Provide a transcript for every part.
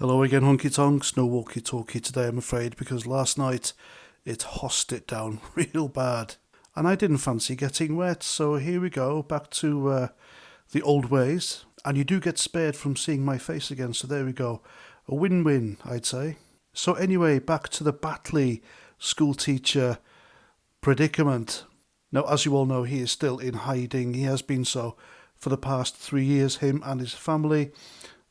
Hello again, honky tonks. No walkie talkie today, I'm afraid, because last night it hossed it down real bad. And I didn't fancy getting wet, so here we go, back to the old ways. And you do get spared from seeing my face again, so there we go. A win-win, I'd say. So anyway, back to the Batley schoolteacher predicament. Now, as you all know, he is still in hiding. He has been so for the past 3 years, him and his family.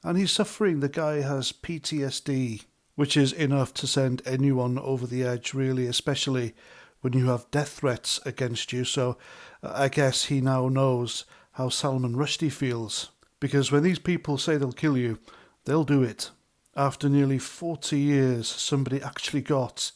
And he's suffering. The guy has PTSD, which is enough to send anyone over the edge, really, especially when you have death threats against you. So I guess he now knows how Salman Rushdie feels. Because when these people say they'll kill you, they'll do it. After nearly 40 years, somebody actually got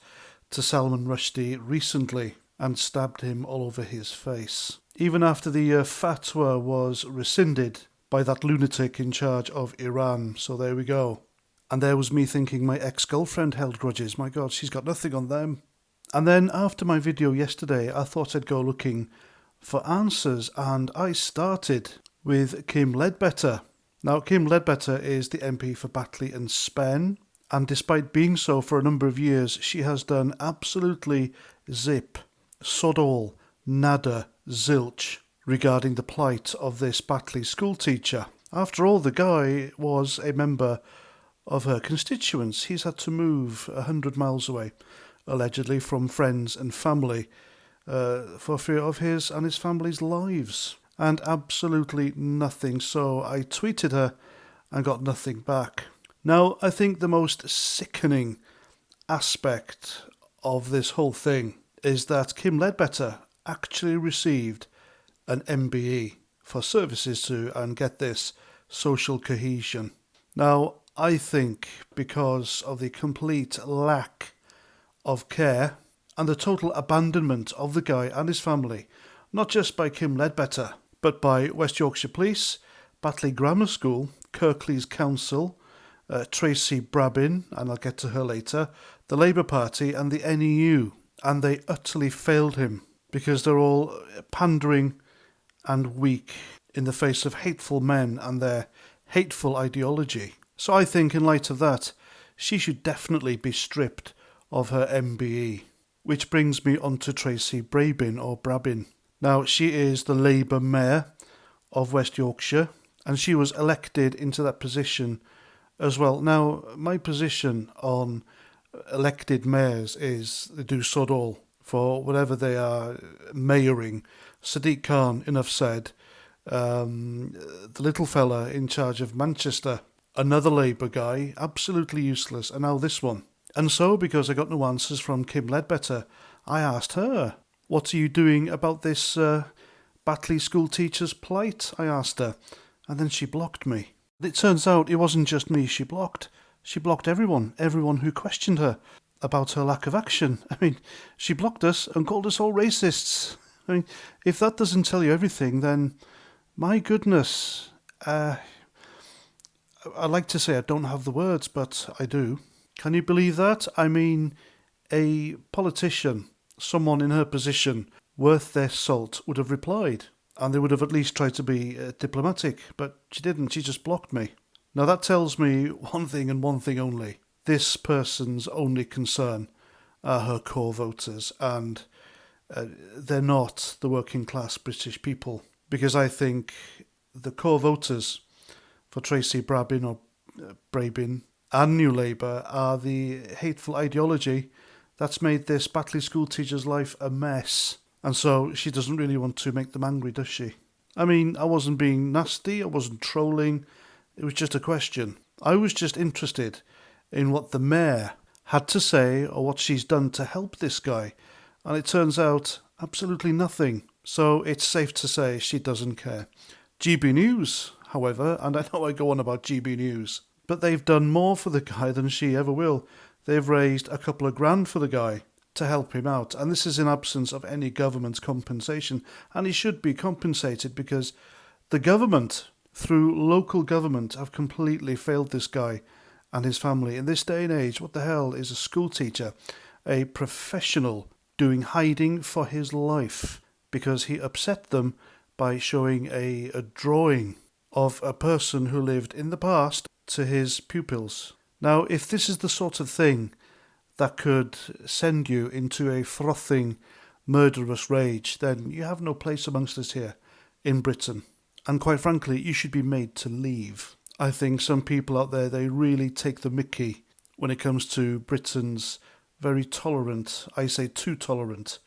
to Salman Rushdie recently and stabbed him all over his face. Even after the fatwa was rescinded by that lunatic in charge of Iran. So there we go. And there was me thinking my ex-girlfriend held grudges. My God, she's got nothing on them. And then after my video yesterday, I thought I'd go looking for answers, and I started with Kim Leadbeater. Now, Kim Leadbeater is the MP for Batley and Spen, and despite being so for a number of years, she has done absolutely zip, sod all, nada, zilch regarding the plight of this Batley schoolteacher. After all, the guy was a member of her constituents. He's had to move 100 miles away, allegedly, from friends and family, for fear of his and his family's lives. And absolutely nothing. So I tweeted her and got nothing back. Now, I think the most sickening aspect of this whole thing is that Kim Leadbeater actually received an MBE for services to, and get this, social cohesion. Now, I think because of the complete lack of care and the total abandonment of the guy and his family, not just by Kim Leadbeater, but by West Yorkshire Police, Batley Grammar School, Kirklees Council, Tracy Brabin, and I'll get to her later, the Labour Party and the NEU. And they utterly failed him because they're all pandering and weak in the face of hateful men and their hateful ideology. So I think in light of that, she should definitely be stripped of her MBE. Which brings me on to Tracy Brabin, or Brabin. Now, she is the Labour Mayor of West Yorkshire, and she was elected into that position as well. Now, my position on elected mayors is they do sod all for whatever they are mayoring. Sadiq Khan, enough said. The little fella in charge of Manchester, another Labour guy, absolutely useless, and now this one. And so, because I got no answers from Kim Leadbeater, I asked her, what are you doing about this Batley school teacher's plight? I asked her, and then she blocked me. It turns out it wasn't just me she blocked. She blocked everyone who questioned her about her lack of action. I mean, she blocked us and called us all racists. I mean, if that doesn't tell you everything, then my goodness. I like to say I don't have the words, but I do. Can you believe that? I mean, a politician, someone in her position, worth their salt, would have replied. And they would have at least tried to be diplomatic, but she didn't. She just blocked me. Now that tells me one thing and one thing only. This person's only concern are her core voters, and they're not the working class British people. Because I think the core voters for Tracy Brabin or Brabin and New Labour are the hateful ideology that's made this Batley school teacher's life a mess. And so she doesn't really want to make them angry, does she? I mean, I wasn't being nasty, I wasn't trolling. It was just a question. I was just interested in what the mayor had to say or what she's done to help this guy. And it turns out absolutely nothing. So it's safe to say she doesn't care. GB News, however, and I know I go on about GB News, but they've done more for the guy than she ever will. They've raised a couple of grand for the guy to help him out. And this is in absence of any government compensation. And he should be compensated because the government, through local government, have completely failed this guy and his family. In this day and age, what the hell is a school teacher, a professional, doing hiding for his life because he upset them by showing a drawing of a person who lived in the past to his pupils. Now, if this is the sort of thing that could send you into a frothing, murderous rage, then you have no place amongst us here in Britain. And quite frankly, you should be made to leave. I think some people out there, they really take the mickey when it comes to Britain's very tolerant, I say too tolerant,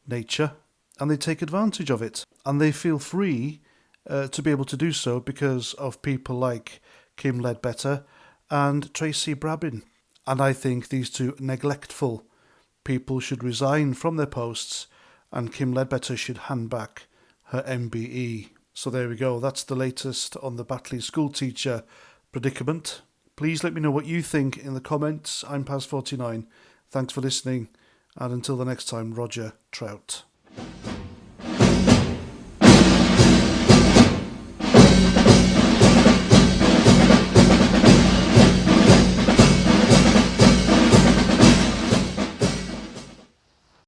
nature, and they take advantage of it. And they feel free to be able to do so because of people like Kim Leadbeater and Tracy Brabin. And I think these two neglectful people should resign from their posts and Kim Leadbeater should hand back her MBE. So there we go. That's the latest on the Batley school teacher predicament. Please let me know what you think in the comments. I'm Paz49. Thanks for listening. And until the next time, Roger Trout.